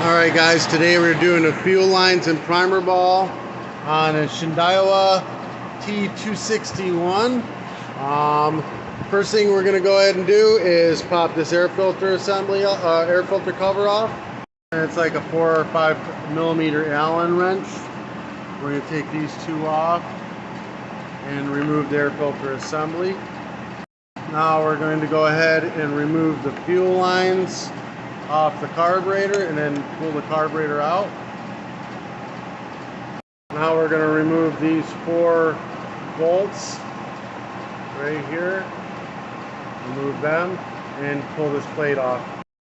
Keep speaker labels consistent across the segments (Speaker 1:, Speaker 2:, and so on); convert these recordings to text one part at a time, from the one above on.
Speaker 1: Alright guys, today we're doing the fuel lines and primer ball on a Shindaiwa t261. First thing we're going to go ahead and do is pop this air filter assembly, air filter cover off. And it's like a 4 or 5 millimeter Allen wrench. We're going to take these two off and remove the air filter assembly. Now we're going to go ahead and remove the fuel lines off the carburetor and then pull the carburetor out. Now we're going to remove these 4 bolts right here, remove them, and pull this plate off.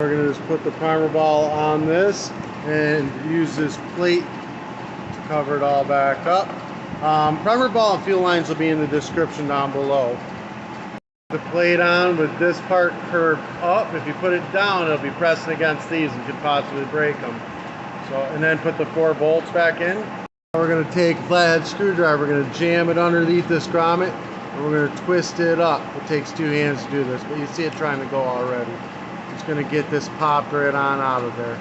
Speaker 1: We're going to just put the primer ball on this and use this plate to cover it all back up. Primer ball and fuel lines will be in the description down below. The plate on with this part curved up. If you put it down, it'll be pressing against these and could possibly break them. So, and then put the 4 bolts back in. We're going to take a flathead screwdriver, we're going to jam it underneath this grommet, and we're going to twist it up. It takes 2 hands to do this, but you see it trying to go already. Just going to get this popped right on out of there.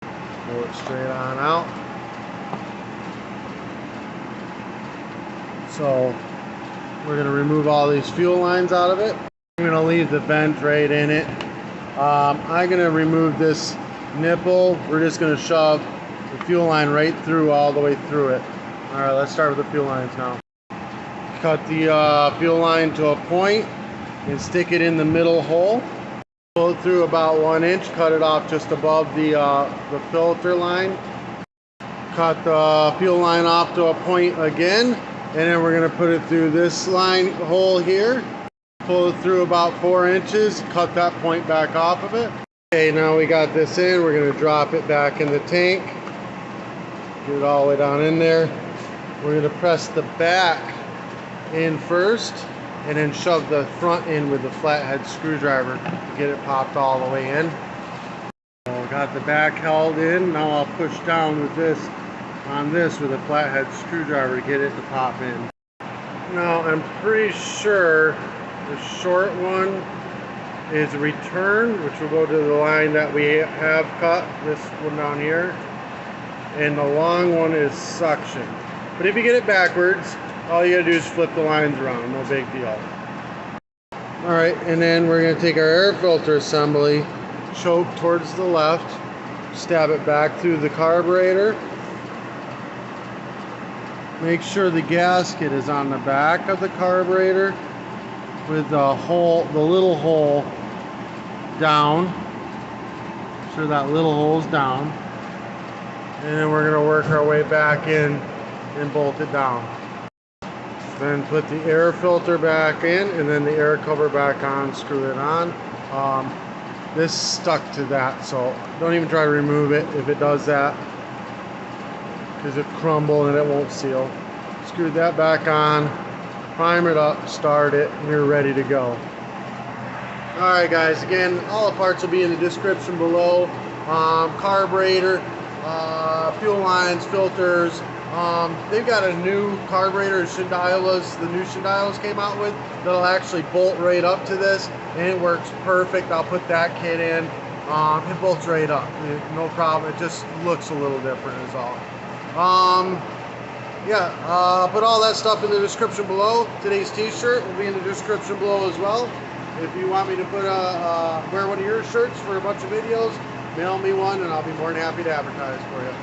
Speaker 1: Pull it straight on out. So we're going to remove all these fuel lines out of it. I'm going to leave the vent right in it. I'm going to remove this nipple. We're just going to shove the fuel line right through, all the way through it. Alright, let's start with the fuel lines now. Cut the fuel line to a point and stick it in the middle hole. Pull it through about 1 inch, cut it off just above the filter line. Cut the fuel line off to a point again. And then we're going to put it through this line hole here. Pull it through about 4 inches. Cut that point back off of it. Okay, now we got this in. We're going to drop it back in the tank. Get it all the way down in there. We're going to press the back in first. And then shove the front in with the flathead screwdriver to get it popped all the way in. So got the back held in. Now I'll push down with this on this with a flathead screwdriver to get it to pop in. Now I'm pretty sure the short one is return, which will go to the line that we have cut, this one down here, and the long one is suction. But if you get it backwards, all you gotta do is flip the lines around, no big deal. Alright, and then we're gonna take our air filter assembly, choke towards the left, stab it back through the carburetor. Make sure the gasket is on the back of the carburetor with the hole, the little hole down. Make sure that little hole's down. And then we're going to work our way back in and bolt it down. Then put the air filter back in and then the air cover back on, screw it on. This stuck to that, so don't even try to remove it if it does that, because it crumble and it won't seal. Screw that back on, prime it up, start it, and you're ready to go. Alright guys, again, all the parts will be in the description below. Carburetor, fuel lines, filters. They've got a new carburetor, the new Shindaiwas came out with, that'll actually bolt right up to this, and it works perfect. I'll put that kit in. It bolts right up, no problem. It just looks a little different is all. I'll put all that stuff in the description below. Today's t-shirt will be in the description below as well. If you want me to put wear one of your shirts for a bunch of videos, mail me one and I'll be more than happy to advertise for you.